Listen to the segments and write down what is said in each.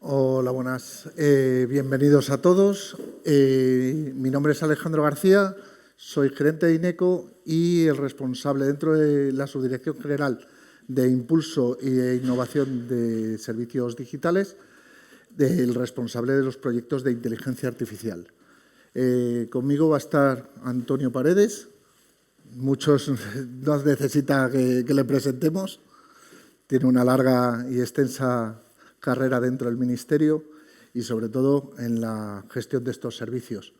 Hola, buenas. Bienvenidos a todos. Mi nombre es Alejandro García, soy gerente de INECO y el responsable dentro de la Subdirección General de Impulso y de Innovación de Servicios Digitales, el responsable de los proyectos de inteligencia artificial. Conmigo va a estar Antonio Paredes. Muchos no necesita que le presentemos. Tiene una larga y extensa carrera dentro del Ministerio y, sobre todo, en la gestión de estos servicios.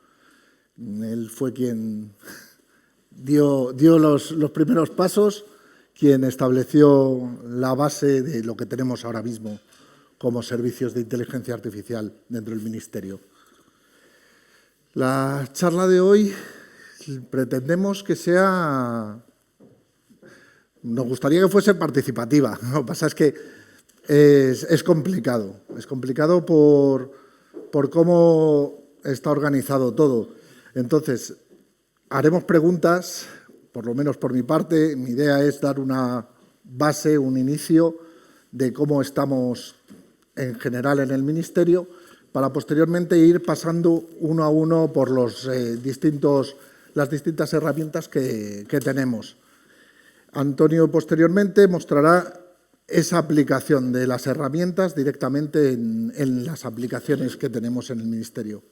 Él fue quien dio los primeros pasos, quien estableció la base de lo que tenemos ahora mismo como servicios de inteligencia artificial dentro del Ministerio. La charla de hoy pretendemos que sea... Nos gustaría que fuese participativa. Lo que pasa es que es complicado. Es complicado por cómo está organizado todo. Entonces, haremos preguntas, por lo menos por mi parte. Mi idea es dar una base, un inicio de cómo estamos en general en el Ministerio, para posteriormente ir pasando uno a uno por las distintas herramientas que tenemos. Antonio posteriormente mostrará esa aplicación de las herramientas directamente en las aplicaciones que tenemos en el Ministerio.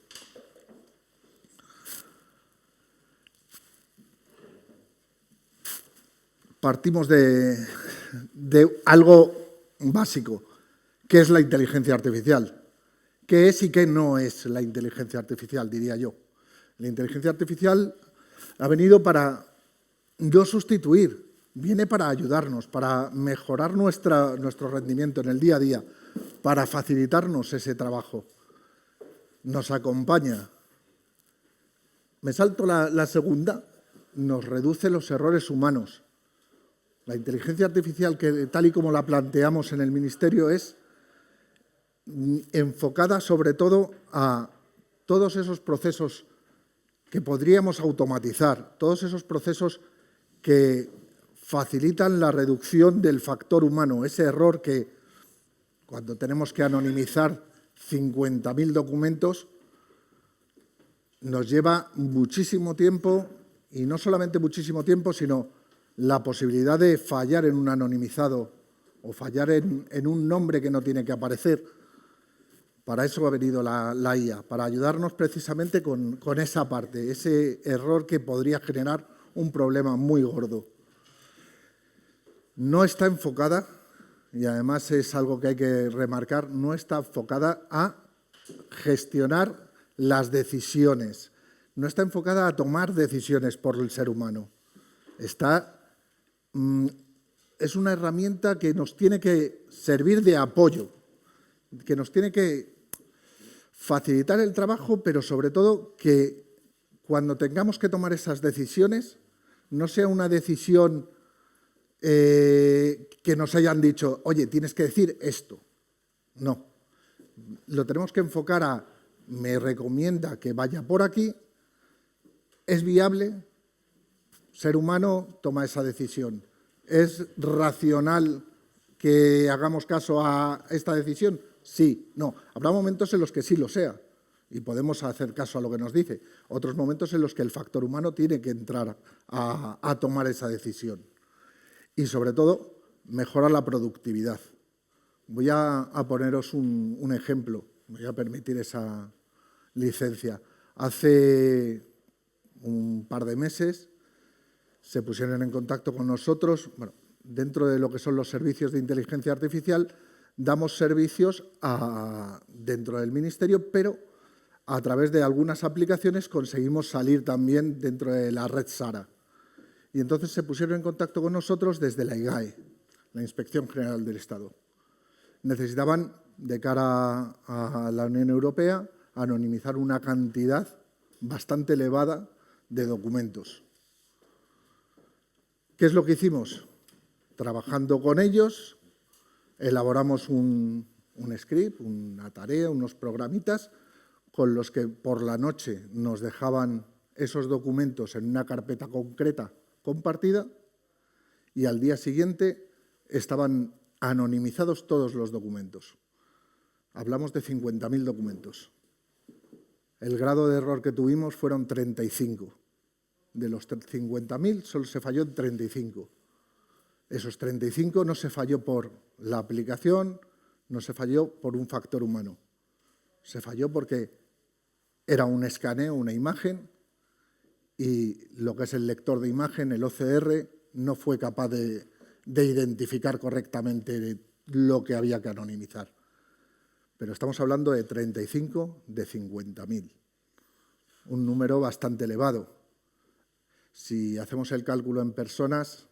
Partimos de algo básico. ¿Qué es la inteligencia artificial? ¿Qué es y qué no es la inteligencia artificial, diría yo? La inteligencia artificial ha venido para no sustituir, viene para ayudarnos, para mejorar nuestro rendimiento en el día a día, para facilitarnos ese trabajo. Nos acompaña. Me salto la segunda, nos reduce los errores humanos. La inteligencia artificial, que tal y como la planteamos en el Ministerio, es enfocada sobre todo a todos esos procesos que podríamos automatizar, todos esos procesos que facilitan la reducción del factor humano, ese error que cuando tenemos que anonimizar 50.000 documentos nos lleva muchísimo tiempo, y no solamente muchísimo tiempo, sino la posibilidad de fallar en un anonimizado o fallar en un nombre que no tiene que aparecer. Para eso ha venido la IA, para ayudarnos precisamente con esa parte, ese error que podría generar un problema muy gordo. No está enfocada, y además es algo que hay que remarcar, no está enfocada a gestionar las decisiones, no está enfocada a tomar decisiones por el ser humano. Es una herramienta que nos tiene que servir de apoyo, que nos tiene que facilitar el trabajo, pero sobre todo que cuando tengamos que tomar esas decisiones no sea una decisión que nos hayan dicho, oye, tienes que decir esto. No, lo tenemos que enfocar a, me recomienda que vaya por aquí, es viable, ser humano toma esa decisión. ¿Es racional que hagamos caso a esta decisión? Sí, no. Habrá momentos en los que sí lo sea y podemos hacer caso a lo que nos dice. Otros momentos en los que el factor humano tiene que entrar a tomar esa decisión. Y, sobre todo, mejorar la productividad. Voy a poneros un ejemplo. Me voy a permitir esa licencia. Hace un par de meses se pusieron en contacto con nosotros. Bueno, dentro de lo que son los servicios de inteligencia artificial, damos servicios dentro del Ministerio, pero a través de algunas aplicaciones conseguimos salir también dentro de la red SARA. Y entonces se pusieron en contacto con nosotros desde la IGAE, la Inspección General del Estado. Necesitaban, de cara a la Unión Europea, anonimizar una cantidad bastante elevada de documentos. ¿Qué es lo que hicimos? Trabajando con ellos, elaboramos un script, una tarea, unos programitas, con los que por la noche nos dejaban esos documentos en una carpeta concreta compartida y al día siguiente estaban anonimizados todos los documentos. hablamos de 50.000 documentos. El grado de error que tuvimos fueron 35. De los 50.000 solo se falló en 35. Esos 35 no se falló por la aplicación, no se falló por un factor humano. Se falló porque era un escaneo, una imagen, y lo que es el lector de imagen, el OCR, no fue capaz de identificar correctamente lo que había que anonimizar. Pero estamos hablando de 35 de 50.000, un número bastante elevado. Si hacemos el cálculo en personas,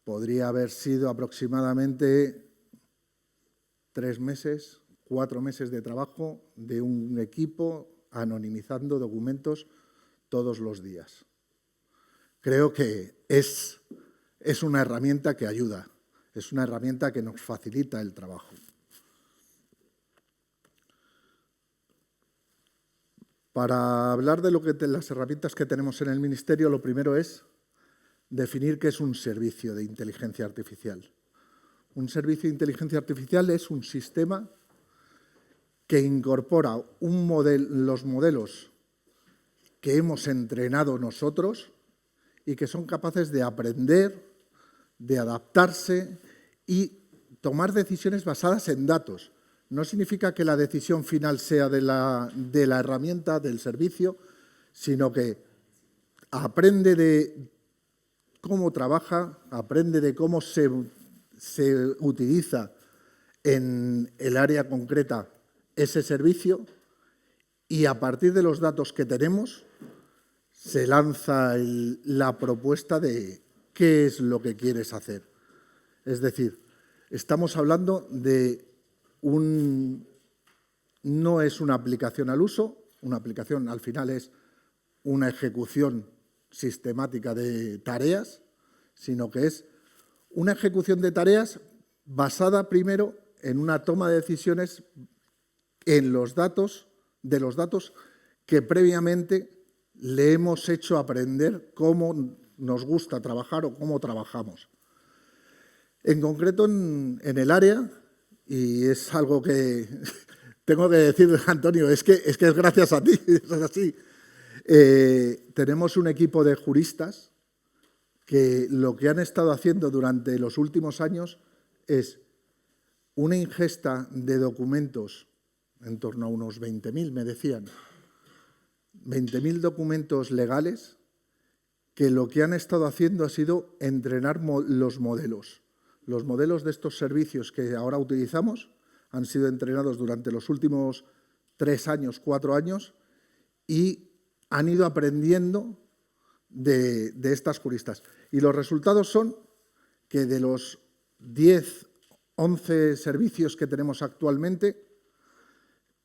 podría haber sido aproximadamente 3 meses, 4 meses de trabajo de un equipo anonimizando documentos todos los días. Creo que es una herramienta que ayuda, es una herramienta que nos facilita el trabajo. Para hablar de las herramientas que tenemos en el Ministerio, lo primero es definir qué es un servicio de inteligencia artificial. Un servicio de inteligencia artificial es un sistema que incorpora los modelos que hemos entrenado nosotros y que son capaces de aprender, de adaptarse y tomar decisiones basadas en datos. No significa que la decisión final sea de la herramienta, del servicio, sino que aprende de cómo trabaja, aprende de cómo se utiliza en el área concreta ese servicio y a partir de los datos que tenemos se lanza la propuesta de qué es lo que quieres hacer. Es decir, estamos hablando de no es una aplicación al uso, una aplicación al final es una ejecución sistemática de tareas, sino que es una ejecución de tareas basada primero en una toma de decisiones en los datos que previamente le hemos hecho aprender cómo nos gusta trabajar o cómo trabajamos. En concreto, en el área, y es algo que tengo que decir, Antonio, es que es gracias a ti, es así. Tenemos un equipo de juristas que lo que han estado haciendo durante los últimos años es una ingesta de documentos, en torno a unos 20.000, me decían, 20.000 documentos legales, que lo que han estado haciendo ha sido entrenar los modelos. Los modelos de estos servicios que ahora utilizamos han sido entrenados durante los últimos 3 años, 4 años y han ido aprendiendo de estas juristas. Y los resultados son que de los 10, 11 servicios que tenemos actualmente,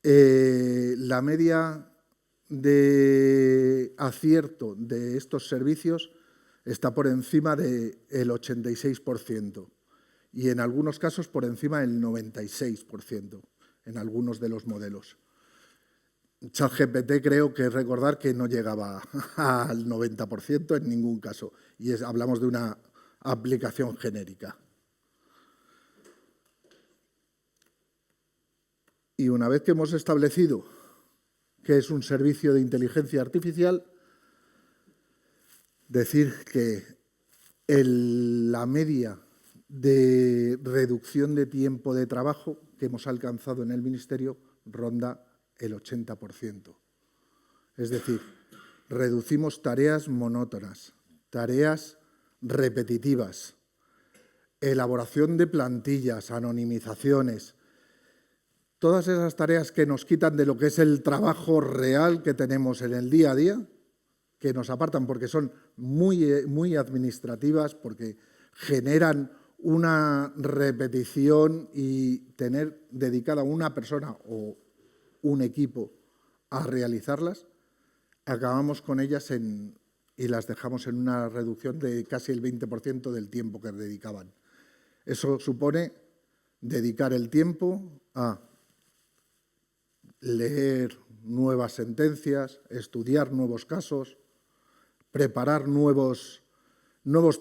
la media de acierto de estos servicios está por encima del 86%. Y en algunos casos por encima del 96% en algunos de los modelos. ChatGPT creo que recordar que no llegaba al 90% en ningún caso y hablamos de una aplicación genérica. Y una vez que hemos establecido que es un servicio de inteligencia artificial, decir que la media de reducción de tiempo de trabajo que hemos alcanzado en el Ministerio ronda el 80%. Es decir, reducimos tareas monótonas, tareas repetitivas, elaboración de plantillas, anonimizaciones, todas esas tareas que nos quitan de lo que es el trabajo real que tenemos en el día a día, que nos apartan porque son muy administrativas, porque generan una repetición y tener dedicada una persona o un equipo a realizarlas, acabamos con ellas y las dejamos en una reducción de casi el 20% del tiempo que dedicaban. Eso supone dedicar el tiempo a leer nuevas sentencias, estudiar nuevos casos, preparar nuevos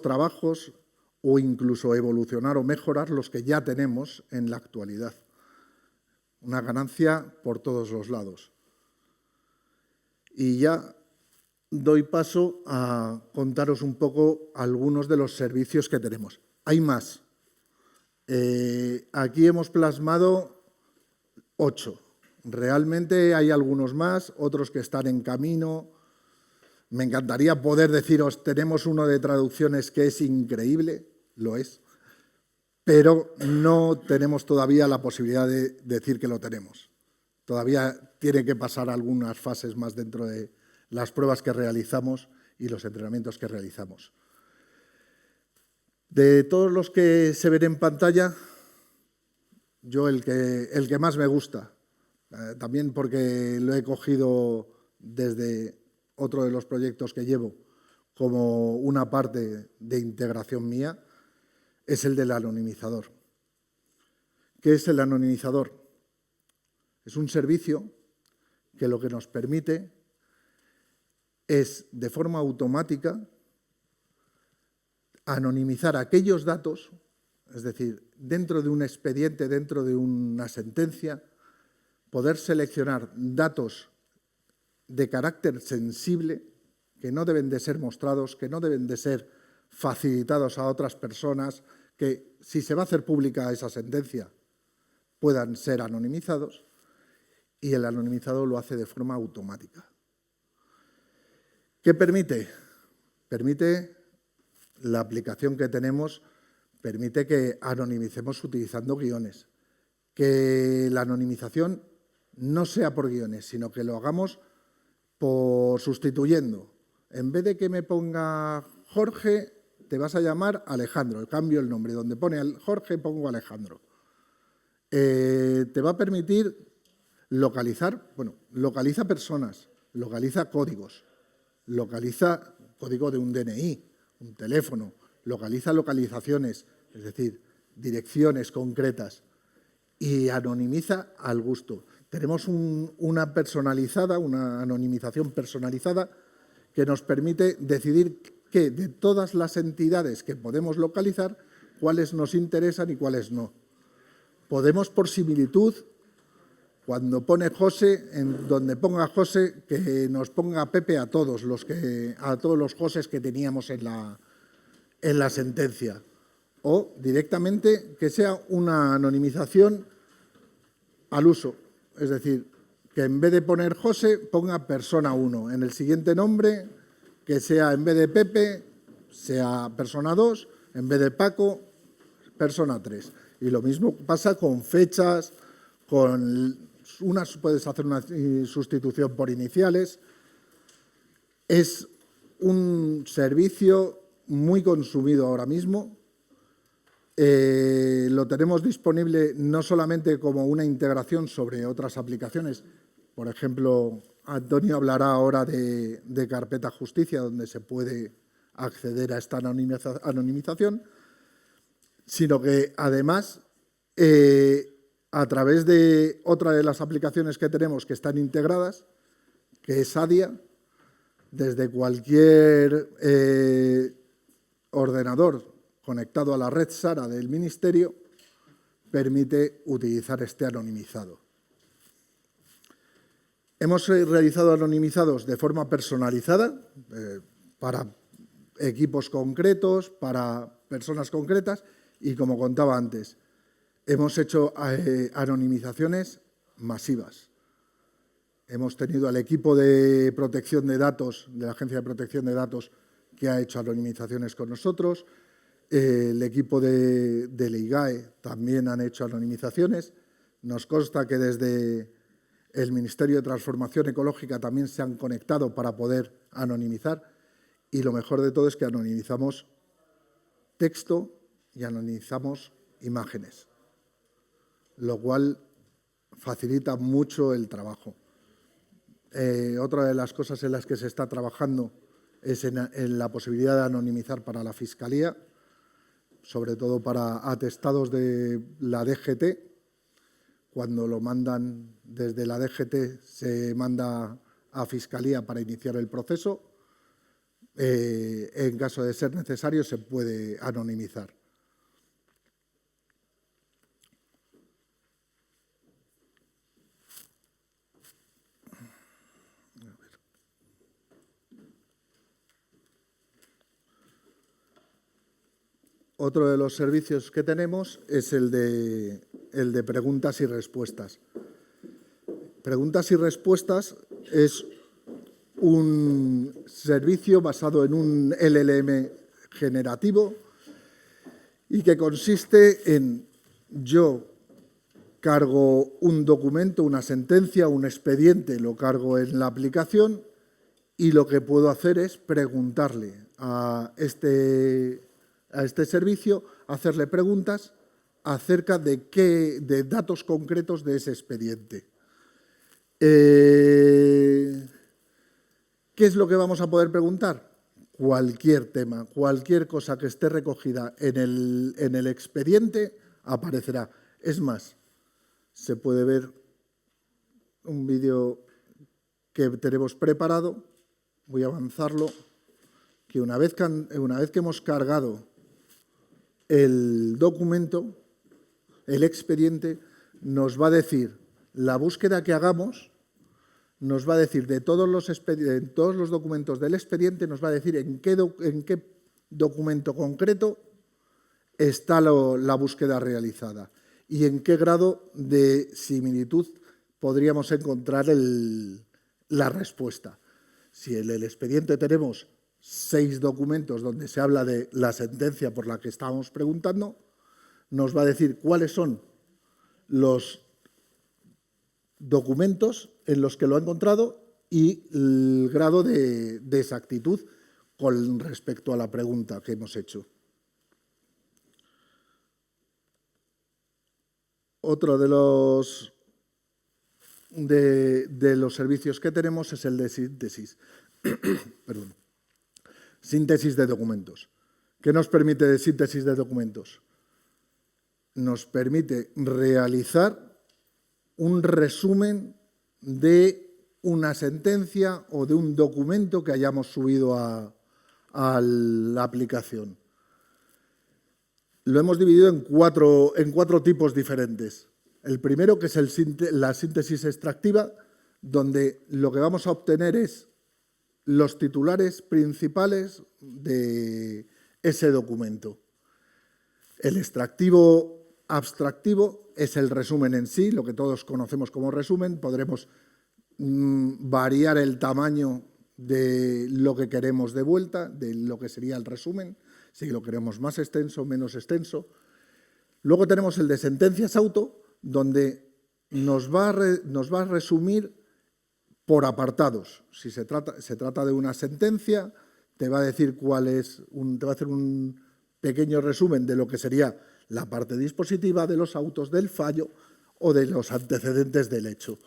trabajos o incluso evolucionar o mejorar los que ya tenemos en la actualidad. una ganancia por todos los lados. Y ya doy paso a contaros un poco algunos de los servicios que tenemos. Hay más. Aquí hemos plasmado 8. Realmente hay algunos más, otros que están en camino. Me encantaría poder deciros, tenemos uno de traducciones que es increíble, lo es, pero no tenemos todavía la posibilidad de decir que lo tenemos. Todavía tiene que pasar algunas fases más dentro de las pruebas que realizamos y los entrenamientos que realizamos. De todos los que se ven en pantalla, yo el que más me gusta, también porque lo he cogido desde otro de los proyectos que llevo como una parte de integración mía, es el del anonimizador. ¿Qué es el anonimizador? Es un servicio que lo que nos permite es, de forma automática, anonimizar aquellos datos, es decir, dentro de un expediente, dentro de una sentencia, poder seleccionar datos de carácter sensible que no deben de ser mostrados, que no deben de ser facilitados a otras personas, que si se va a hacer pública esa sentencia puedan ser anonimizados, y el anonimizado lo hace de forma automática. ¿Qué permite? Permite la aplicación que tenemos, permite que anonimicemos utilizando guiones, que la anonimización no sea por guiones, sino que lo hagamos por sustituyendo. En vez de que me ponga Jorge, te vas a llamar Alejandro. Cambio el nombre. Donde pone Jorge, pongo Alejandro. Te va a permitir localizar, localiza personas, localiza códigos, localiza código de un DNI, un teléfono, localiza localizaciones, es decir, direcciones concretas, y anonimiza al gusto. Tenemos una personalizada, una anonimización personalizada que nos permite decidir que de todas las entidades que podemos localizar, cuáles nos interesan y cuáles no. Podemos, por similitud, cuando pone José, en donde ponga José, que nos ponga Pepe a todos los Joses que teníamos en la sentencia. O directamente que sea una anonimización al uso. Es decir, que en vez de poner José, ponga persona 1. En el siguiente nombre, que sea en vez de Pepe, sea persona 2, en vez de Paco, persona 3. Y lo mismo pasa con fechas, puedes hacer una sustitución por iniciales. Es un servicio muy consumido ahora mismo. Lo tenemos disponible no solamente como una integración sobre otras aplicaciones. Por ejemplo, Antonio hablará ahora de Carpeta Justicia, donde se puede acceder a esta anonimización, sino que además, a través de otra de las aplicaciones que tenemos que están integradas, que es Adia, desde cualquier ordenador conectado a la red SARA del Ministerio, permite utilizar este anonimizado. Hemos realizado anonimizados de forma personalizada para equipos concretos, para personas concretas y, como contaba antes, hemos hecho anonimizaciones masivas. Hemos tenido al equipo de protección de datos, de la Agencia de Protección de Datos, que ha hecho anonimizaciones con nosotros. El equipo del IGAE también han hecho anonimizaciones. Nos consta que desde el Ministerio de Transformación Ecológica también se han conectado para poder anonimizar. Y lo mejor de todo es que anonimizamos texto y anonimizamos imágenes, lo cual facilita mucho el trabajo. Otra de las cosas en las que se está trabajando es en la posibilidad de anonimizar para la Fiscalía, sobre todo para atestados de la DGT. Cuando lo mandan desde la DGT, se manda a Fiscalía para iniciar el proceso. En caso de ser necesario, se puede anonimizar. Otro de los servicios que tenemos es el de preguntas y respuestas. Preguntas y respuestas es un servicio basado en un LLM generativo y que consiste en yo cargo un documento, una sentencia, un expediente, lo cargo en la aplicación y lo que puedo hacer es preguntarle a este servicio, hacerle preguntas acerca de datos concretos de ese expediente. ¿Qué es lo que vamos a poder preguntar? Cualquier tema, cualquier cosa que esté recogida en el expediente aparecerá. Es más, se puede ver un vídeo que tenemos preparado. Voy a avanzarlo, que una vez que hemos cargado el documento, el expediente, nos va a decir la búsqueda que hagamos, nos va a decir de todos los documentos del expediente, nos va a decir en qué documento concreto está la búsqueda realizada y en qué grado de similitud podríamos encontrar la respuesta. Si en el expediente tenemos 6 documentos donde se habla de la sentencia por la que estábamos preguntando, nos va a decir cuáles son los documentos en los que lo ha encontrado y el grado de exactitud con respecto a la pregunta que hemos hecho. Otro de los servicios que tenemos es el de síntesis. Perdón. Síntesis de documentos. ¿Qué nos permite de síntesis de documentos? Nos permite realizar un resumen de una sentencia o de un documento que hayamos subido a la aplicación. Lo hemos dividido en cuatro tipos diferentes. El primero, que es la síntesis extractiva, donde lo que vamos a obtener es los titulares principales de ese documento. El extractivo abstractivo es el resumen en sí, lo que todos conocemos como resumen. Podremos variar el tamaño de lo que queremos de vuelta, de lo que sería el resumen, si lo queremos más extenso o menos extenso. Luego tenemos el de sentencias auto, donde nos va a resumir por apartados. Si se trata de una sentencia, te va a decir te va a hacer un pequeño resumen de lo que sería la parte dispositiva, de los autos, del fallo o de los antecedentes del hecho.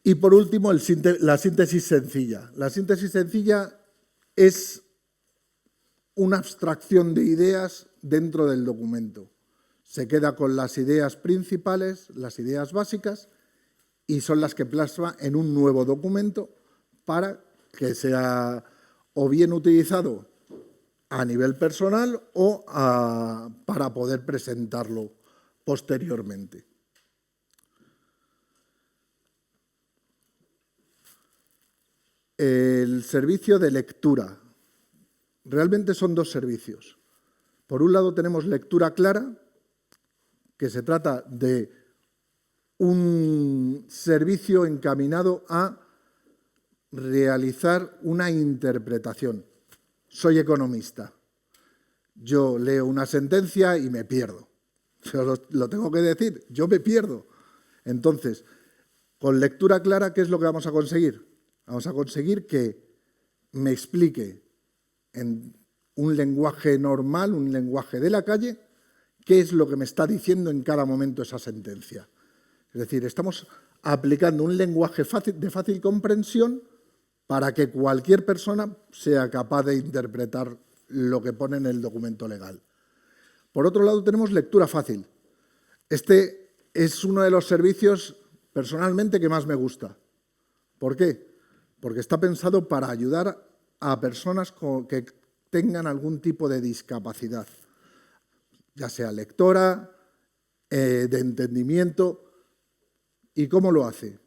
Y por último, la síntesis sencilla. La síntesis sencilla es una abstracción de ideas dentro del documento. Se queda con las ideas principales, las ideas básicas, y son las que plasma en un nuevo documento para que sea o bien utilizado a nivel personal o para poder presentarlo posteriormente. El servicio de lectura. Realmente son dos servicios. Por un lado tenemos lectura clara, que se trata de un servicio encaminado a realizar una interpretación. Soy economista. Yo leo una sentencia y me pierdo. Lo tengo que decir, yo me pierdo. Entonces, con lectura clara, ¿qué es lo que vamos a conseguir? Vamos a conseguir que me explique en un lenguaje normal, un lenguaje de la calle, qué es lo que me está diciendo en cada momento esa sentencia. Es decir, estamos aplicando un lenguaje de fácil comprensión para que cualquier persona sea capaz de interpretar lo que pone en el documento legal. Por otro lado, tenemos lectura fácil. Este es uno de los servicios, personalmente, que más me gusta. ¿Por qué? Porque está pensado para ayudar a personas que tengan algún tipo de discapacidad, ya sea lectora, de entendimiento. ¿Y cómo lo hace?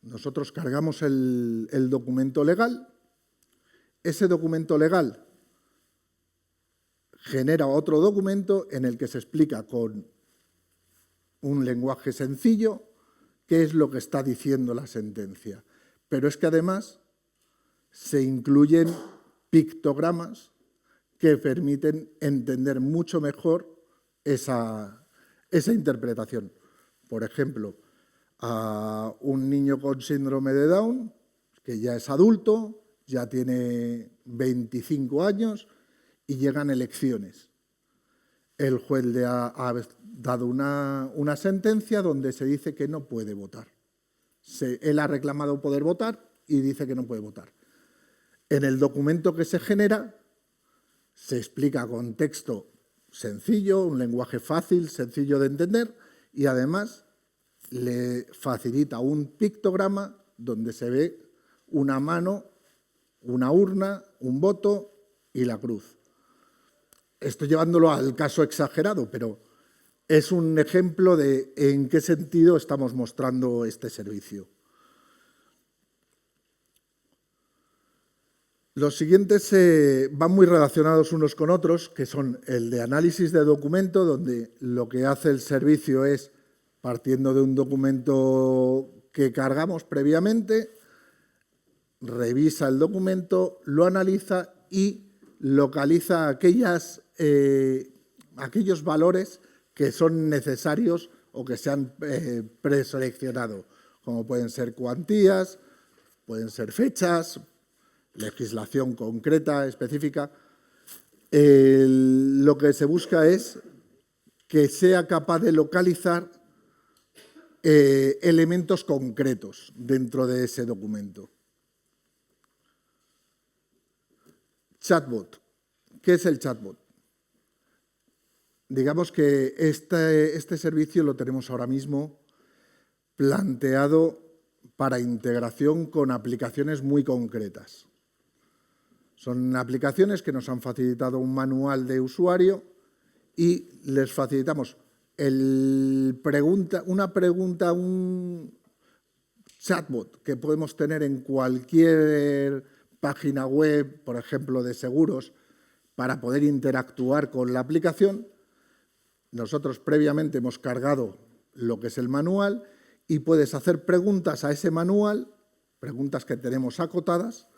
Nosotros cargamos el documento legal. Ese documento legal genera otro documento en el que se explica con un lenguaje sencillo qué es lo que está diciendo la sentencia. Pero es que además se incluyen pictogramas que permiten entender mucho mejor esa interpretación. Por ejemplo, a un niño con síndrome de Down, que ya es adulto, ya tiene 25 años y llegan elecciones. El juez le ha dado una sentencia donde se dice que no puede votar. Él ha reclamado poder votar y dice que no puede votar. En el documento que se genera se explica con texto sencillo, un lenguaje fácil, sencillo de entender, y además le facilita un pictograma donde se ve una mano, una urna, un voto y la cruz. Estoy llevándolo al caso exagerado, pero es un ejemplo de en qué sentido estamos mostrando este servicio. Los siguientes van muy relacionados unos con otros, que son el de análisis de documento, donde lo que hace el servicio es, partiendo de un documento que cargamos previamente, revisa el documento, lo analiza y localiza aquellos valores que son necesarios o que se han preseleccionado, como pueden ser cuantías, pueden ser fechas, legislación concreta, específica. Lo que se busca es que sea capaz de localizar elementos concretos dentro de ese documento. Chatbot. ¿Qué es el chatbot? Digamos que este servicio lo tenemos ahora mismo planteado para integración con aplicaciones muy concretas. Son aplicaciones que nos han facilitado un manual de usuario y les facilitamos un chatbot que podemos tener en cualquier página web, por ejemplo, de seguros, para poder interactuar con la aplicación. Nosotros previamente hemos cargado lo que es el manual y puedes hacer preguntas a ese manual, preguntas que tenemos acotadas,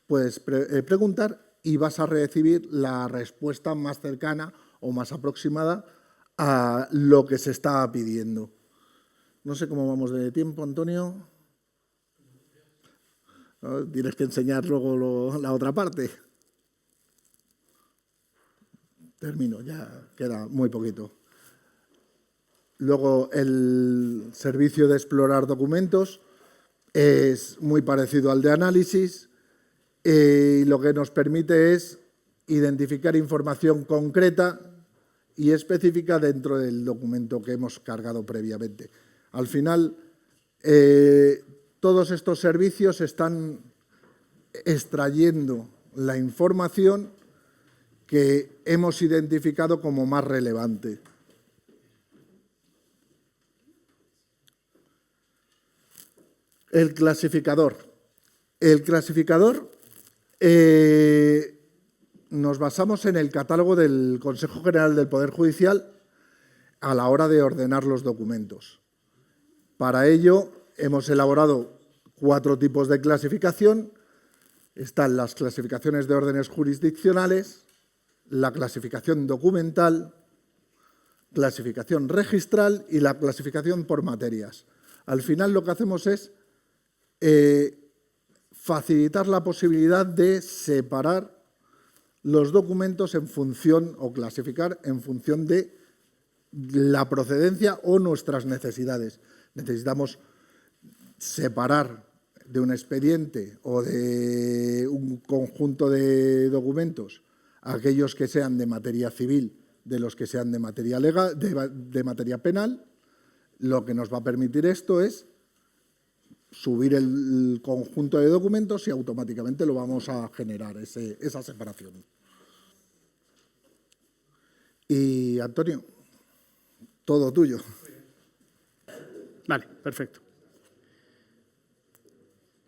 puedes preguntar y vas a recibir la respuesta más cercana o más aproximada a lo que se está pidiendo. No sé cómo vamos de tiempo, Antonio. ¿No? Tienes que enseñar luego la otra parte. Termino, ya queda muy poquito. Luego, el servicio de explorar documentos es muy parecido al de análisis y lo que nos permite es identificar información concreta y específica dentro del documento que hemos cargado previamente. Al final, todos estos servicios están extrayendo la información que hemos identificado como más relevante. El clasificador. El clasificador nos basamos en el catálogo del Consejo General del Poder Judicial a la hora de ordenar los documentos. Para ello hemos elaborado 4 tipos de clasificación. Están las clasificaciones de órdenes jurisdiccionales, la clasificación documental, clasificación registral y la clasificación por materias. Al final lo que hacemos es facilitar la posibilidad de separar los documentos en función o clasificar en función de la procedencia o nuestras necesidades. Necesitamos separar de un expediente o de un conjunto de documentos aquellos que sean de materia civil de los que sean de materia legal, de materia penal. Lo que nos va a permitir esto es subir el conjunto de documentos y automáticamente lo vamos a generar, esa separación. Y, Antonio, todo tuyo. Vale, perfecto.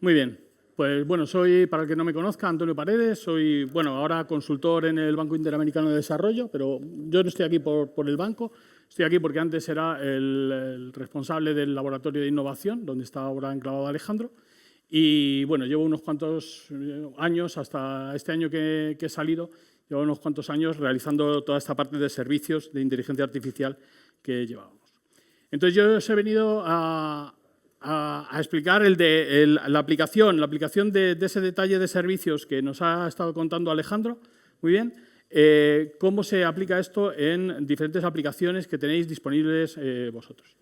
Muy bien. Pues bueno, soy, para el que no me conozca, Antonio Paredes, soy, bueno, ahora consultor en el Banco Interamericano de Desarrollo, pero yo no estoy aquí por el banco, estoy aquí porque antes era el responsable del laboratorio de innovación, donde está ahora enclavado Alejandro, y bueno, llevo unos cuantos años, hasta este año que he salido, llevo unos cuantos años realizando toda esta parte de servicios de inteligencia artificial que llevábamos. Entonces yo os he venido a explicar la aplicación de ese detalle de servicios que nos ha estado contando Alejandro, muy bien, cómo se aplica esto en diferentes aplicaciones que tenéis disponibles vosotros.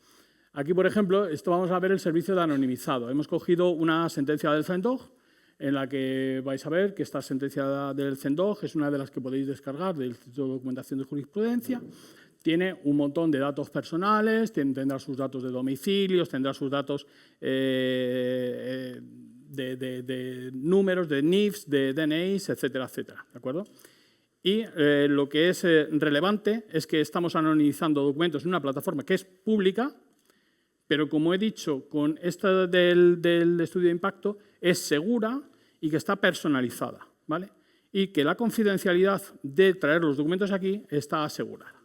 Aquí, por ejemplo, vamos a ver el servicio de anonimizado. Hemos cogido una sentencia del CENDOG, en la que vais a ver que esta sentencia del CENDOG es una de las que podéis descargar del Instituto de Documentación de Jurisprudencia. Tiene un montón de datos personales, tendrá sus datos de domicilios, tendrá sus datos de números, de NIFs, de DNIs, etcétera, etcétera. ¿De acuerdo? Y lo que es relevante es que estamos anonimizando documentos en una plataforma que es pública, pero como he dicho, con esta del estudio de impacto, es segura y que está personalizada, ¿vale? Y que la confidencialidad de traer los documentos aquí está asegurada.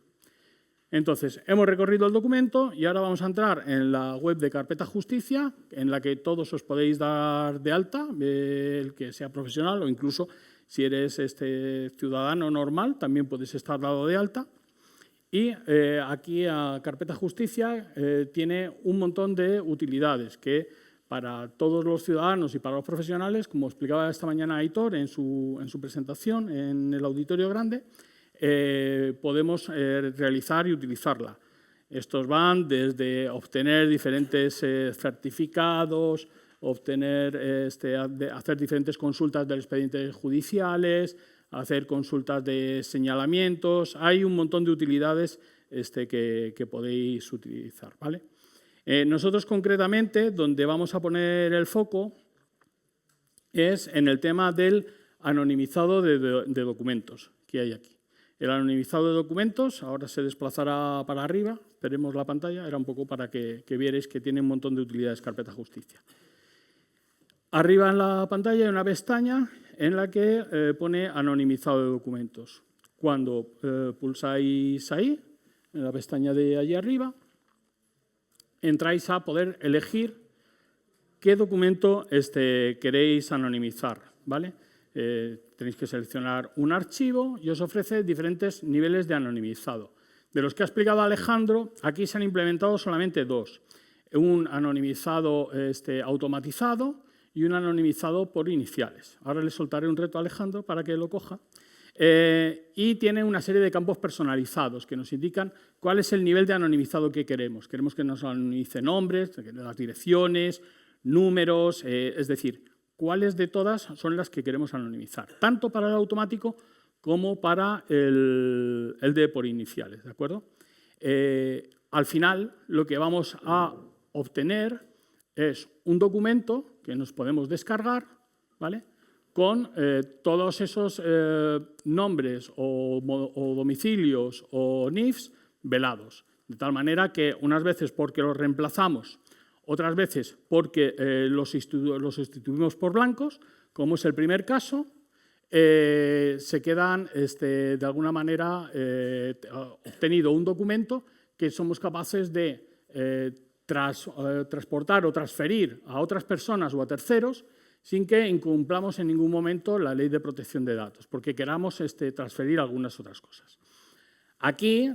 Entonces, hemos recorrido el documento y ahora vamos a entrar en la web de Carpeta Justicia, en la que todos os podéis dar de alta, el que sea profesional o incluso si eres ciudadano normal, también podéis estar dado de alta. Y aquí a Carpeta Justicia tiene un montón de utilidades que para todos los ciudadanos y para los profesionales, como explicaba esta mañana Aitor en su presentación en el auditorio grande, podemos realizar y utilizarla. Estos van desde obtener diferentes certificados, hacer diferentes consultas de expedientes judiciales, hacer consultas de señalamientos. Hay un montón de utilidades que podéis utilizar, ¿vale? Nosotros concretamente, donde vamos a poner el foco es en el tema del anonimizado de documentos que hay aquí. El anonimizado de documentos, ahora se desplazará para arriba, veremos la pantalla, era un poco para que vierais que tiene un montón de utilidades Carpeta Justicia. Arriba en la pantalla hay una pestaña en la que pone anonimizado de documentos. Cuando pulsáis ahí, en la pestaña de allí arriba, entráis a poder elegir qué documento queréis anonimizar, ¿vale? Tenéis que seleccionar un archivo y os ofrece diferentes niveles de anonimizado. De los que ha explicado Alejandro, aquí se han implementado solamente dos. Un anonimizado automatizado y un anonimizado por iniciales. Ahora le soltaré un reto a Alejandro para que lo coja. Y tiene una serie de campos personalizados que nos indican cuál es el nivel de anonimizado que queremos. Queremos que nos anonimice nombres, las direcciones, números, es decir, cuáles de todas son las que queremos anonimizar, tanto para el automático como para el de por iniciales, ¿de acuerdo? Al final, lo que vamos a obtener es un documento que nos podemos descargar, ¿vale?, con todos esos nombres o domicilios o NIFs velados, de tal manera que unas veces porque los reemplazamos, otras veces porque los sustituimos por blancos, como es el primer caso, se quedan de alguna manera obtenido un documento que somos capaces de transportar o transferir a otras personas o a terceros sin que incumplamos en ningún momento la ley de protección de datos, porque queramos transferir algunas otras cosas. Aquí,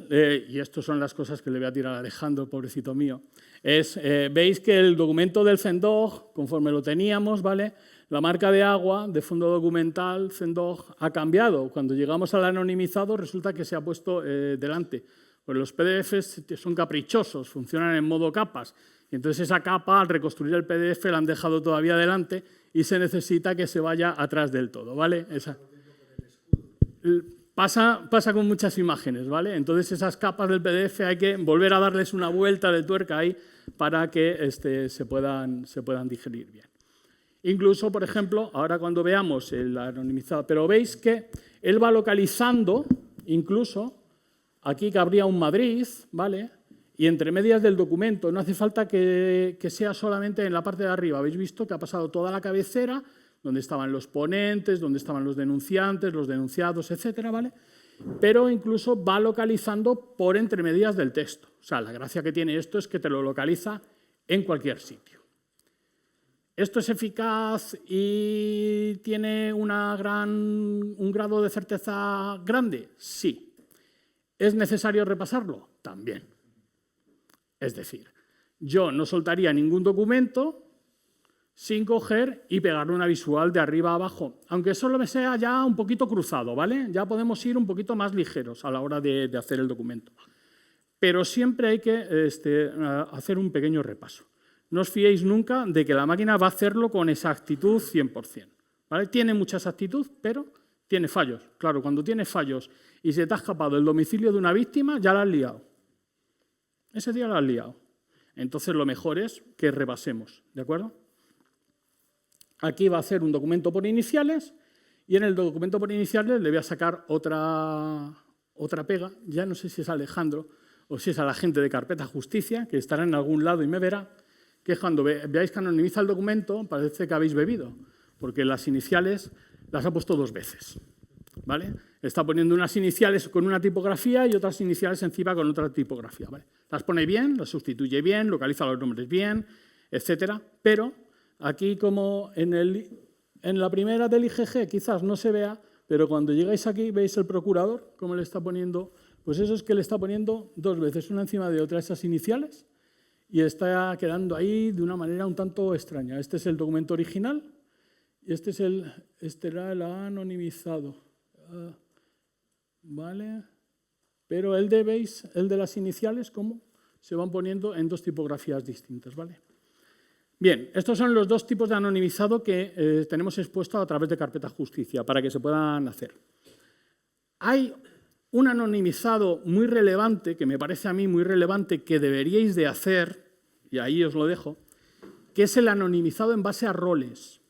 y estas son las cosas que le voy a tirar a Alejandro, pobrecito mío, veis que el documento del CENDOG, conforme lo teníamos, ¿vale?, la marca de agua de fondo documental CENDOG ha cambiado. Cuando llegamos al anonimizado resulta que se ha puesto delante. Pues los PDFs son caprichosos, funcionan en modo capas. Y entonces esa capa, al reconstruir el PDF, la han dejado todavía delante y se necesita que se vaya atrás del todo, ¿vale? Pasa con muchas imágenes, ¿vale? Entonces esas capas del PDF hay que volver a darles una vuelta de tuerca ahí para que se puedan digerir bien. Incluso, por ejemplo, ahora cuando veamos el anonimizado, pero veis que él va localizando, incluso, aquí cabría un Madrid, ¿vale?, y entre medias del documento, no hace falta que sea solamente en la parte de arriba. Habéis visto que ha pasado toda la cabecera, dónde estaban los ponentes, dónde estaban los denunciados, etcétera, ¿vale? Pero incluso va localizando por entre medias del texto. O sea, la gracia que tiene esto es que te lo localiza en cualquier sitio. ¿Esto es eficaz y tiene un grado de certeza grande? Sí. ¿Es necesario repasarlo? También. Es decir, yo no soltaría ningún documento sin coger y pegarle una visual de arriba a abajo, aunque solo me sea ya un poquito cruzado, ¿vale? Ya podemos ir un poquito más ligeros a la hora de hacer el documento. Pero siempre hay que hacer un pequeño repaso. No os fiéis nunca de que la máquina va a hacerlo con exactitud 100%, ¿vale? Tiene mucha exactitud, pero tiene fallos. Claro, cuando tiene fallos y se te ha escapado el domicilio de una víctima, ya la has liado. Ese día la has liado. Entonces lo mejor es que repasemos, ¿de acuerdo? Aquí va a hacer un documento por iniciales y en el documento por iniciales le voy a sacar otra pega. Ya no sé si es Alejandro o si es a la gente de Carpeta Justicia, que estará en algún lado y me verá, que cuando veáis que anonimiza el documento parece que habéis bebido, porque las iniciales las ha puesto 2 veces, ¿vale? Está poniendo unas iniciales con una tipografía y otras iniciales encima con otra tipografía, ¿vale? Las pone bien, las sustituye bien, localiza los nombres bien, etcétera, pero aquí, como en la primera del IGG quizás no se vea, pero cuando llegáis aquí veis el procurador, cómo le está poniendo, pues eso es que le está poniendo 2 veces, una encima de otra, esas iniciales, y está quedando ahí de una manera un tanto extraña. Este es el documento original y este era el anonimizado. ¿Vale? Pero el de las iniciales, ¿cómo? Se van poniendo en 2 tipografías distintas, ¿vale? Bien, estos son los 2 tipos de anonimizado que tenemos expuestos a través de Carpeta Justicia para que se puedan hacer. Hay un anonimizado muy relevante, que me parece a mí muy relevante, que deberíais de hacer, y ahí os lo dejo, que es el anonimizado en base a roles.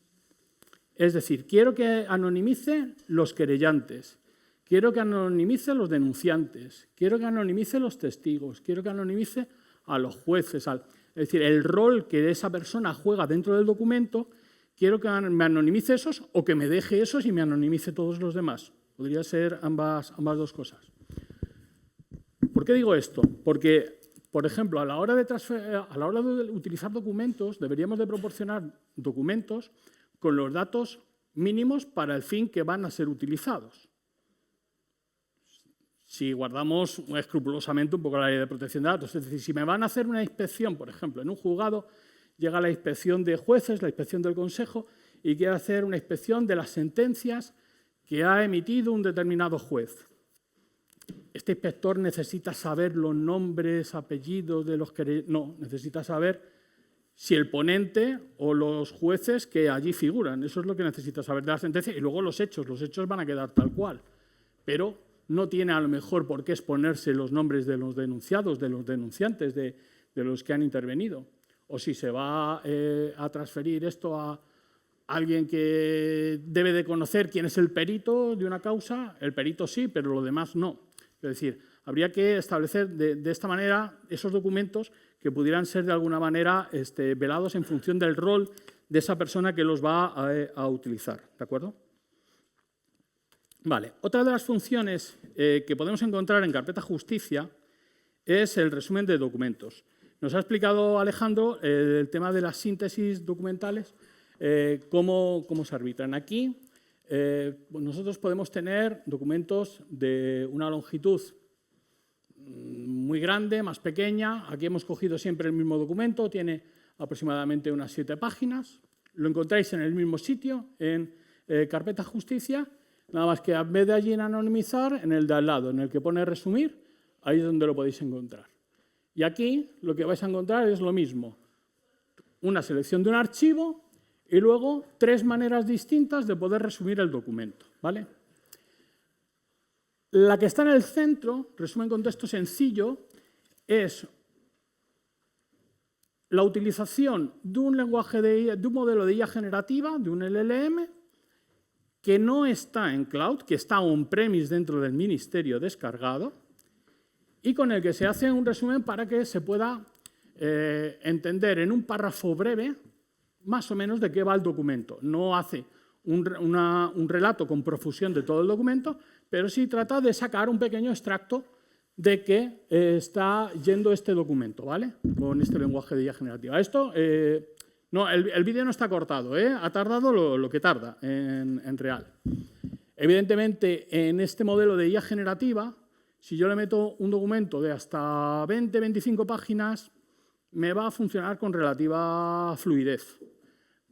Es decir, quiero que anonimice los querellantes, quiero que anonimice los denunciantes, quiero que anonimice los testigos, quiero que anonimice a los jueces, es decir, el rol que esa persona juega dentro del documento, quiero que me anonimice esos o que me deje esos y me anonimice todos los demás. Podría ser ambas 2 cosas. ¿Por qué digo esto? Porque, por ejemplo, a la hora de utilizar documentos, deberíamos de proporcionar documentos con los datos mínimos para el fin que van a ser utilizados. Si guardamos escrupulosamente un poco la ley de protección de datos. Es decir, si me van a hacer una inspección, por ejemplo, en un juzgado, llega la inspección de jueces, la inspección del Consejo, y quiere hacer una inspección de las sentencias que ha emitido un determinado juez. Este inspector necesita saber los nombres, apellidos de los que... No, necesita saber si el ponente o los jueces que allí figuran. Eso es lo que necesita saber de la sentencia. Y luego los hechos van a quedar tal cual. Pero no tiene a lo mejor por qué exponerse los nombres de los denunciados, de los denunciantes, de los que han intervenido. O si se va a transferir esto a alguien que debe de conocer quién es el perito de una causa, el perito sí, pero lo demás no. Es decir, habría que establecer de esta manera esos documentos que pudieran ser de alguna manera velados en función del rol de esa persona que los va a utilizar. ¿De acuerdo? Vale. Otra de las funciones que podemos encontrar en Carpeta Justicia es el resumen de documentos. Nos ha explicado Alejandro el tema de las síntesis documentales, cómo se arbitran. Aquí nosotros podemos tener documentos de una longitud muy grande, más pequeña. Aquí hemos cogido siempre el mismo documento, tiene aproximadamente unas 7 páginas. Lo encontráis en el mismo sitio, en Carpeta Justicia, nada más que en vez de allí en anonimizar, en el de al lado, en el que pone resumir, ahí es donde lo podéis encontrar. Y aquí lo que vais a encontrar es lo mismo, una selección de un archivo y luego 3 maneras distintas de poder resumir el documento, ¿vale? La que está en el centro, resumen con texto sencillo, es la utilización de un lenguaje de un modelo de IA generativa, de un LLM, que no está en cloud, que está on-premise dentro del ministerio descargado, y con el que se hace un resumen para que se pueda entender en un párrafo breve más o menos de qué va el documento. No hace un relato con profusión de todo el documento, pero sí trata de sacar un pequeño extracto de qué está yendo este documento, ¿vale? Con este lenguaje de IA generativa. Esto, no, el vídeo no está cortado, ha tardado lo que tarda en real. Evidentemente, en este modelo de IA generativa, si yo le meto un documento de hasta 20-25 páginas, me va a funcionar con relativa fluidez.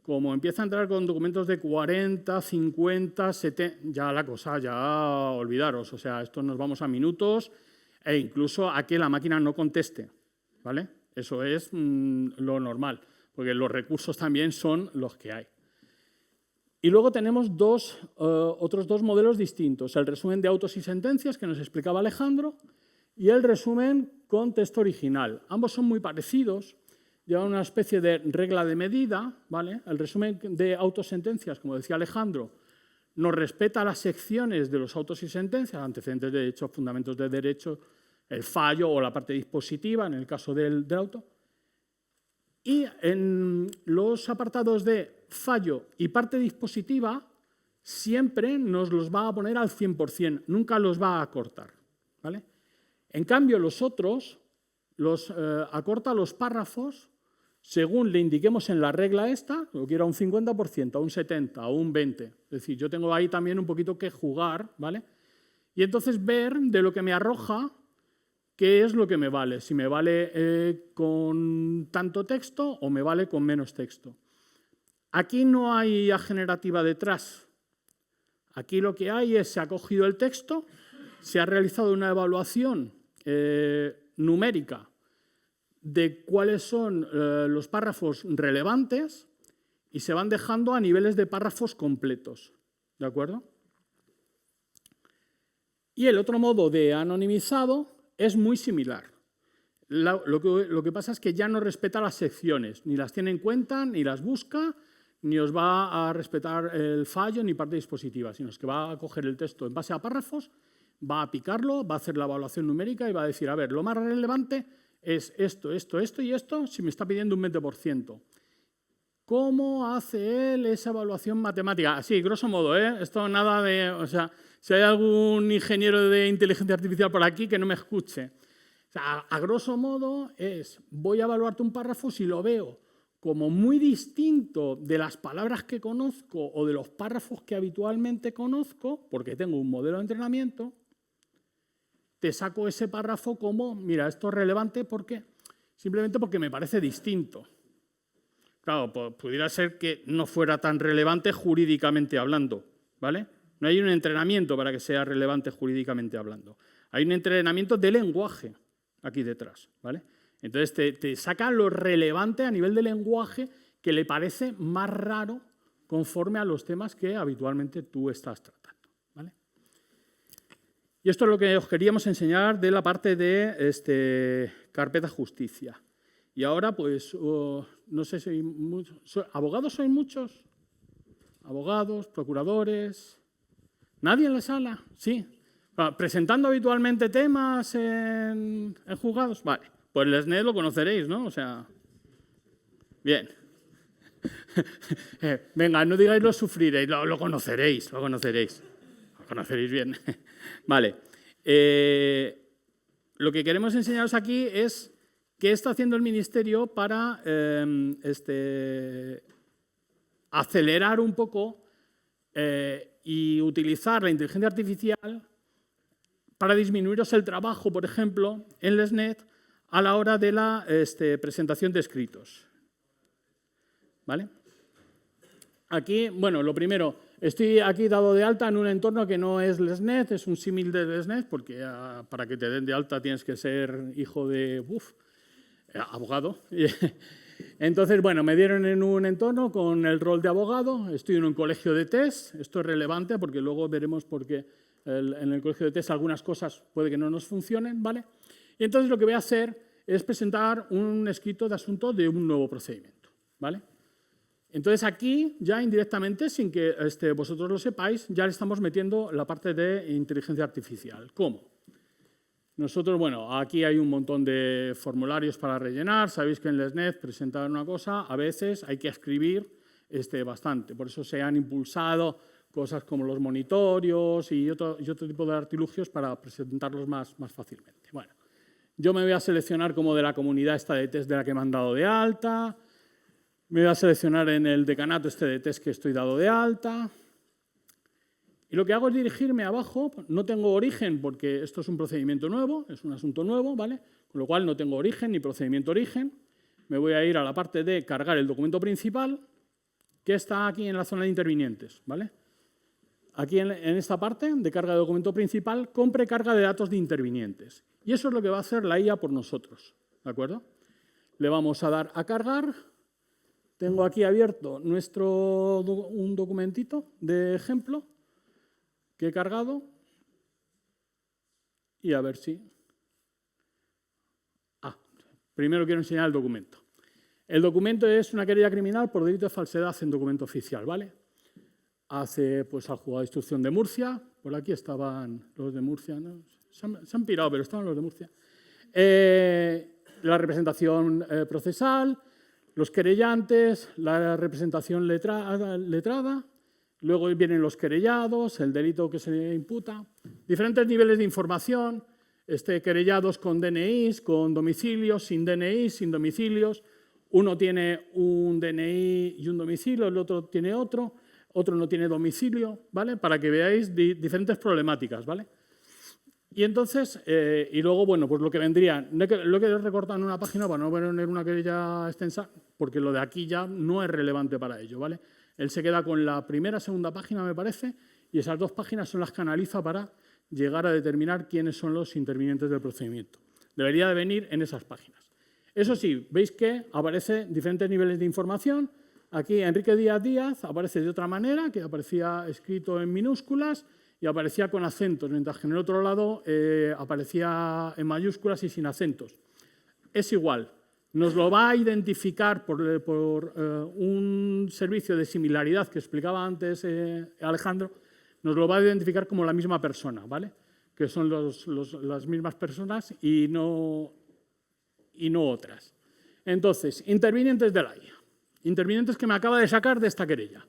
Como empieza a entrar con documentos de 40, 50, 70, ya la cosa, ya olvidaros. O sea, esto nos vamos a minutos e incluso a que la máquina no conteste, ¿vale? Eso es lo normal, porque los recursos también son los que hay. Y luego tenemos otros dos modelos distintos. El resumen de autos y sentencias, que nos explicaba Alejandro, y el resumen con texto original. Ambos son muy parecidos, llevan una especie de regla de medida, ¿vale? El resumen de autos y sentencias, como decía Alejandro, nos respeta las secciones de los autos y sentencias, antecedentes de derecho, fundamentos de derecho, el fallo o la parte dispositiva, en el caso del auto. Y en los apartados de fallo y parte dispositiva siempre nos los va a poner al 100%, nunca los va a acortar, ¿vale? En cambio, los otros acorta los párrafos según le indiquemos en la regla esta, lo quiero a un 50%, a un 70%, a un 20%. Es decir, yo tengo ahí también un poquito que jugar, ¿vale? Y entonces ver de lo que me arroja qué es lo que me vale, si me vale con tanto texto o me vale con menos texto. Aquí no hay IA generativa detrás. Aquí lo que hay es, se ha cogido el texto, se ha realizado una evaluación numérica de cuáles son los párrafos relevantes y se van dejando a niveles de párrafos completos, ¿de acuerdo? Y el otro modo de anonimizado es muy similar. Lo que pasa es que ya no respeta las secciones, ni las tiene en cuenta, ni las busca, ni os va a respetar el fallo ni parte dispositiva, sino que va a coger el texto en base a párrafos, va a picarlo, va a hacer la evaluación numérica y va a decir, a ver, lo más relevante es esto, esto, esto y esto, si me está pidiendo un 20%. ¿Cómo hace él esa evaluación matemática? Así, grosso modo, esto nada de... O sea, si hay algún ingeniero de inteligencia artificial por aquí que no me escuche. O sea, a grosso modo es, voy a evaluarte un párrafo si lo veo como muy distinto de las palabras que conozco o de los párrafos que habitualmente conozco, porque tengo un modelo de entrenamiento, te saco ese párrafo como, mira, esto es relevante porque simplemente porque me parece distinto. Claro, pudiera ser que no fuera tan relevante jurídicamente hablando, ¿vale? No hay un entrenamiento para que sea relevante jurídicamente hablando. Hay un entrenamiento de lenguaje aquí detrás, ¿vale? Entonces te saca lo relevante a nivel de lenguaje que le parece más raro conforme a los temas que habitualmente tú estás tratando, ¿vale? Y esto es lo que os queríamos enseñar de la parte de carpeta justicia. Y ahora, pues, no sé si ¿abogados sois muchos? ¿Abogados, procuradores? ¿Nadie en la sala? Sí. ¿Presentando habitualmente temas en juzgados? Vale. Pues el SNED lo conoceréis, ¿no? O sea, bien. Venga, no digáis lo sufriréis, lo conoceréis, lo conoceréis. Lo conoceréis bien. Vale. Lo que queremos enseñaros aquí es qué está haciendo el Ministerio para acelerar un poco y utilizar la inteligencia artificial para disminuiros el trabajo, por ejemplo, en el SNED a la hora de la presentación de escritos. ¿Vale? Aquí, bueno, lo primero, estoy aquí dado de alta en un entorno que no es LesNet, es un símil de LesNet, porque para que te den de alta tienes que ser hijo de abogado. Entonces, bueno, me dieron en un entorno con el rol de abogado, estoy en un colegio de test, esto es relevante porque luego veremos por qué en el colegio de test algunas cosas puede que no nos funcionen, ¿vale? Y entonces lo que voy a hacer es presentar un escrito de asunto de un nuevo procedimiento, ¿vale? Entonces aquí, ya indirectamente, sin que vosotros lo sepáis, ya le estamos metiendo la parte de inteligencia artificial. ¿Cómo? Nosotros, bueno, aquí hay un montón de formularios para rellenar. Sabéis que en LesNet presentar una cosa, a veces hay que escribir bastante. Por eso se han impulsado cosas como los monitorios y otro tipo de artilugios para presentarlos más fácilmente. Bueno, yo me voy a seleccionar como de la comunidad esta de test de la que me han dado de alta. Me voy a seleccionar en el decanato de test que estoy dado de alta. Y lo que hago es dirigirme abajo. No tengo origen porque esto es un procedimiento nuevo, es un asunto nuevo, ¿vale? Con lo cual no tengo origen ni procedimiento origen. Me voy a ir a la parte de cargar el documento principal, que está aquí en la zona de intervinientes, ¿vale? Aquí en esta parte de carga de documento principal, con precarga de datos de intervinientes. Y eso es lo que va a hacer la IA por nosotros, ¿de acuerdo? Le vamos a dar a cargar. Tengo aquí abierto un documentito de ejemplo que he cargado. Y a ver si... primero quiero enseñar el documento. El documento es una querella criminal por delito de falsedad en documento oficial, ¿vale? Hace pues al juzgado de instrucción de Murcia. Por aquí estaban los de Murcia, ¿no? Se han pirado, pero estaban los de Murcia. La representación procesal, los querellantes, la representación letrada, luego vienen los querellados, el delito que se imputa, diferentes niveles de información, querellados con DNIs, con domicilios, sin DNIs, sin domicilios. Uno tiene un DNI y un domicilio, el otro tiene otro no tiene domicilio, ¿vale? Para que veáis diferentes problemáticas, ¿vale? Y entonces, y luego, bueno, pues lo que vendría, lo que he recortado en una página para no poner una querella extensa, porque lo de aquí ya no es relevante para ello, ¿vale? Él se queda con la primera, segunda página, me parece, y esas dos páginas son las que analiza para llegar a determinar quiénes son los intervinientes del procedimiento. Debería de venir en esas páginas. Eso sí, veis que aparecen diferentes niveles de información. Aquí Enrique Díaz aparece de otra manera, que aparecía escrito en minúsculas y aparecía con acentos, mientras que en el otro lado aparecía en mayúsculas y sin acentos. Es igual, nos lo va a identificar por un servicio de similaridad que explicaba antes Alejandro, nos lo va a identificar como la misma persona, ¿vale? Que son las mismas personas y no otras. Entonces, intervinientes de la IA. Intervinientes que me acaba de sacar de esta querella.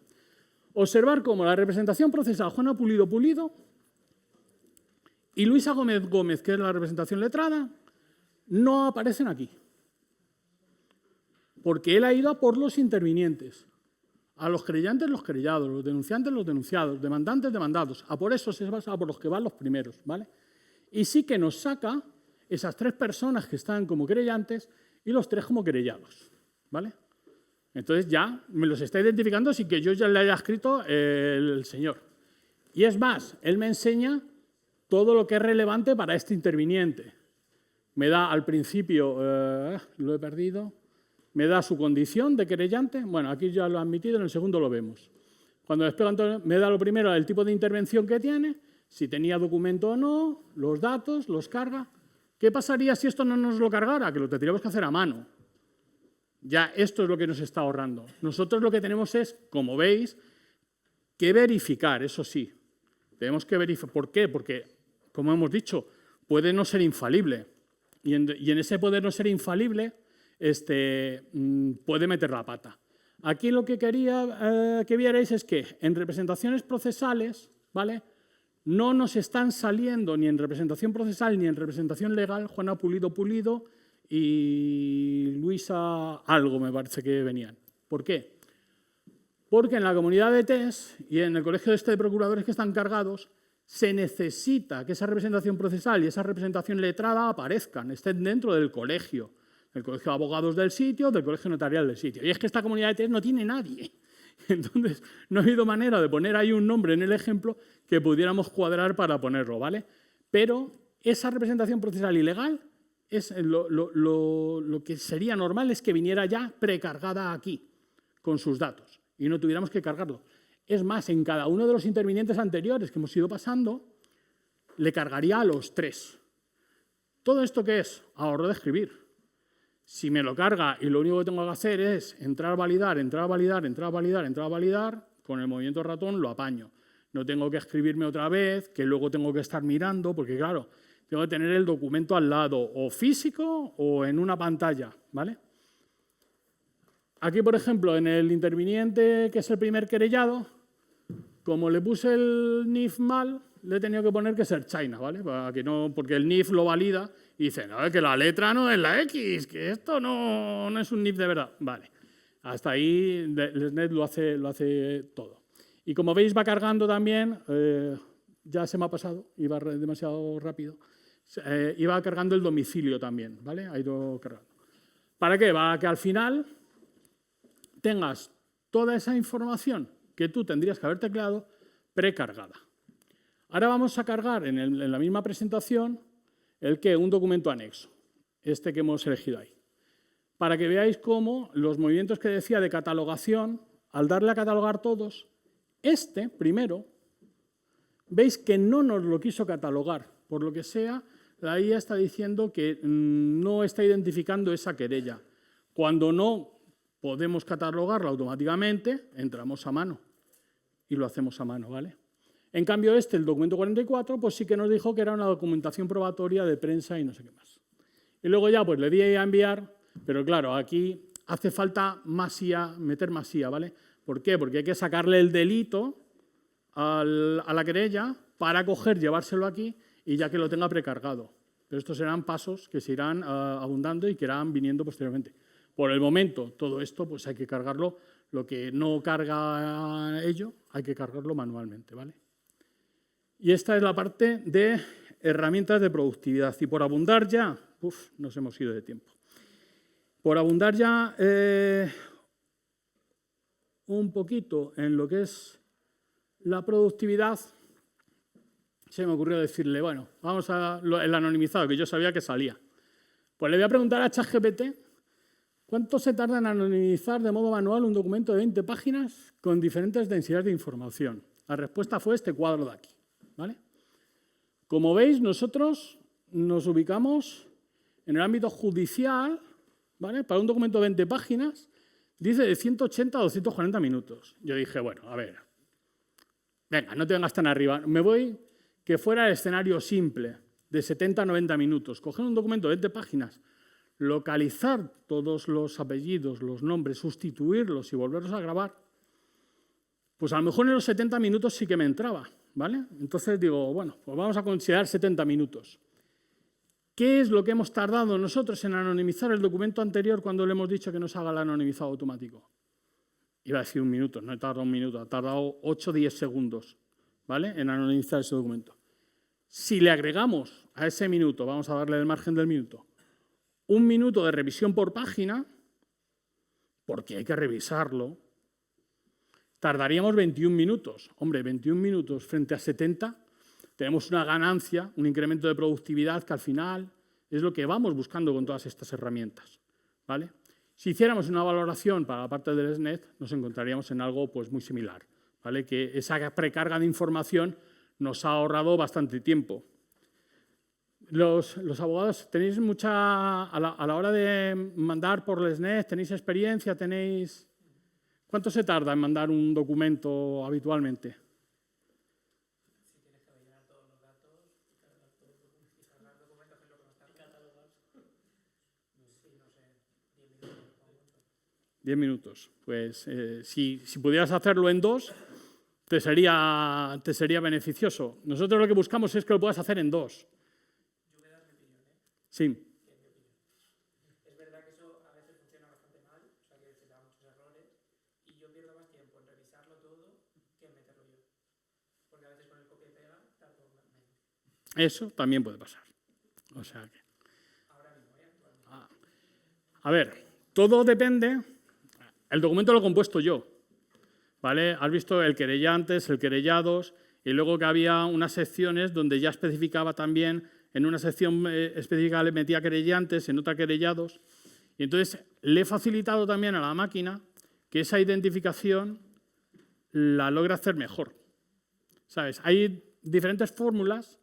Observar cómo la representación procesal Juana Pulido y Luisa Gómez, que es la representación letrada, no aparecen aquí. Porque él ha ido a por los intervinientes. A los querellantes, los querellados, los denunciantes, los denunciados, demandantes, demandados. A por eso se basa, a por los que van los primeros, ¿vale? Y sí que nos saca esas tres personas que están como querellantes y los tres como querellados, ¿vale? Entonces ya me los está identificando sin que yo ya le haya escrito el señor. Y es más, él me enseña todo lo que es relevante para este interviniente. Me da al principio, lo he perdido, me da su condición de querellante. Bueno, aquí ya lo ha admitido, en el segundo lo vemos. Cuando despega, entonces, me da lo primero el tipo de intervención que tiene, si tenía documento o no, los datos, los carga. ¿Qué pasaría si esto no nos lo cargara? Que lo tendríamos que hacer a mano. Ya esto es lo que nos está ahorrando. Nosotros lo que tenemos es, como veis, que verificar, eso sí. Tenemos que verificar. ¿Por qué? Porque, como hemos dicho, puede no ser infalible. Y en ese poder no ser infalible puede meter la pata. Aquí lo que quería que vierais es que en representaciones procesales, ¿vale?, no nos están saliendo ni en representación procesal ni en representación legal Juana Pulido y Luisa algo, me parece que venían. ¿Por qué? Porque en la comunidad de test y en el colegio de procuradores que están cargados se necesita que esa representación procesal y esa representación letrada aparezcan, estén dentro del colegio de abogados del sitio, del colegio notarial del sitio. Y es que esta comunidad de test no tiene nadie. Entonces, no ha habido manera de poner ahí un nombre en el ejemplo que pudiéramos cuadrar para ponerlo, ¿vale? Pero esa representación procesal y legal, lo que sería normal es que viniera ya precargada aquí, con sus datos, y no tuviéramos que cargarlo. Es más, en cada uno de los intervinientes anteriores que hemos ido pasando, le cargaría a los tres. ¿Todo esto qué es? Ahorro de escribir. Si me lo carga y lo único que tengo que hacer es entrar, validar, entrar, validar, entrar, validar, entrar, validar, con el movimiento ratón lo apaño. No tengo que escribirme otra vez, que luego tengo que estar mirando, porque claro, tengo que tener el documento al lado, o físico o en una pantalla, ¿vale? Aquí, por ejemplo, en el interviniente, que es el primer querellado, como le puse el NIF mal, le he tenido que poner que ser China, ¿vale? Para que no, porque el NIF lo valida y dice, no, es que la letra no es la X, que esto no es un NIF de verdad. Vale, hasta ahí LesNet lo hace todo. Y como veis va cargando también, ya se me ha pasado, iba demasiado rápido, iba cargando el domicilio también, ¿vale? Ha ido cargando. ¿Para qué? Para que al final tengas toda esa información que tú tendrías que haber tecleado precargada. Ahora vamos a cargar en la misma presentación un documento anexo, este que hemos elegido ahí, para que veáis cómo los movimientos que decía de catalogación, al darle a catalogar todos, este primero, veis que no nos lo quiso catalogar, por lo que sea, la IA está diciendo que no está identificando esa querella. Cuando no podemos catalogarla automáticamente, entramos a mano y lo hacemos a mano, ¿vale? En cambio, el documento 44, pues sí que nos dijo que era una documentación probatoria de prensa y no sé qué más. Y luego ya pues le di a enviar, pero claro, aquí hace falta más IA, meter más IA, ¿vale? ¿Por qué? Porque hay que sacarle el delito a la querella para coger, llevárselo aquí y ya que lo tenga precargado. Pero estos serán pasos que se irán abundando y que irán viniendo posteriormente. Por el momento, todo esto pues hay que cargarlo. Lo que no carga ello, hay que cargarlo manualmente, ¿vale? Y esta es la parte de herramientas de productividad. Y por abundar ya, nos hemos ido de tiempo. Por abundar ya un poquito en lo que es la productividad, se me ocurrió decirle, bueno, vamos a el anonimizado, que yo sabía que salía. Pues le voy a preguntar a ChatGPT cuánto se tarda en anonimizar de modo manual un documento de 20 páginas con diferentes densidades de información. La respuesta fue este cuadro de aquí, ¿vale? Como veis, nosotros nos ubicamos en el ámbito judicial, ¿vale? Para un documento de 20 páginas, dice de 180 a 240 minutos. Yo dije, bueno, a ver, venga, no te vengas tan arriba. Me voy que fuera el escenario simple, de 70 a 90 minutos. Coger un documento de 20 páginas, localizar todos los apellidos, los nombres, sustituirlos y volverlos a grabar, pues a lo mejor en los 70 minutos sí que me entraba, ¿vale? Entonces digo, bueno, pues vamos a considerar 70 minutos. ¿Qué es lo que hemos tardado nosotros en anonimizar el documento anterior cuando le hemos dicho que nos haga el anonimizado automático? Iba a decir un minuto, no he tardado un minuto, ha tardado 8 o 10 segundos, ¿vale? En anonimizar ese documento. Si le agregamos a ese minuto, vamos a darle el margen del minuto, un minuto de revisión por página, porque hay que revisarlo, tardaríamos 21 minutos. Hombre, 21 minutos frente a 70, tenemos una ganancia, un incremento de productividad que al final es lo que vamos buscando con todas estas herramientas, ¿vale? Si hiciéramos una valoración para la parte del LesNet, nos encontraríamos en algo pues, muy similar, ¿vale? Que esa precarga de información nos ha ahorrado bastante tiempo. Los abogados, ¿tenéis mucha, a la hora de mandar por LesNet, tenéis experiencia? ¿Tenéis? ¿Cuánto se tarda en mandar un documento habitualmente? Si tienes que rellenar todos los datos, cargar todos y cargar documentos, que es lo que más tarda. Catalogar. Sí, no sé, 10 minutos. 10 minutos. Pues si pudieras hacerlo en 2, te sería beneficioso. Nosotros lo que buscamos es que lo puedas hacer en 2. Yo voy a dar mi opinión, ¿eh? Sí. Es verdad que eso a veces funciona bastante mal, o sea que se da muchos errores, y yo pierdo más tiempo en revisarlo todo que en meterlo yo. Porque a veces con el copia y pega tardo menos. Eso también puede pasar. O sea que... Ahora mismo, actualmente. A ver, todo depende. El documento lo he compuesto yo, ¿vale? Has visto el querellantes, el querellados, y luego que había unas secciones donde ya especificaba también, en una sección específica le metía querellantes, en otra querellados. Y entonces le he facilitado también a la máquina que esa identificación la logre hacer mejor. ¿Sabes? Hay diferentes fórmulas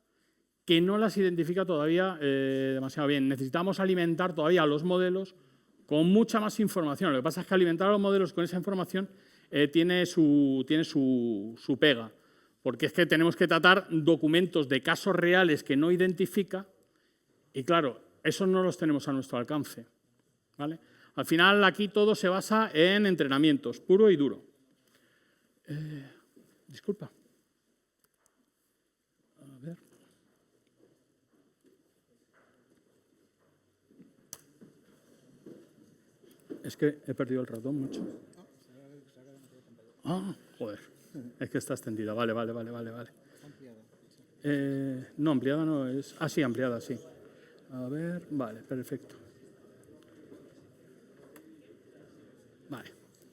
que no las identifica todavía demasiado bien. Necesitamos alimentar todavía los modelos con mucha más información. Lo que pasa es que alimentar a los modelos con esa información tiene su pega, porque es que tenemos que tratar documentos de casos reales que no identifica y, claro, esos no los tenemos a nuestro alcance, ¿vale? Al final, aquí todo se basa en entrenamientos, puro y duro. Disculpa. A ver. Es que he perdido el ratón mucho. Ah, joder. Es que está extendida. Vale. No, ampliada no es. Ah, sí, ampliada, sí. A ver, vale, perfecto. Vale.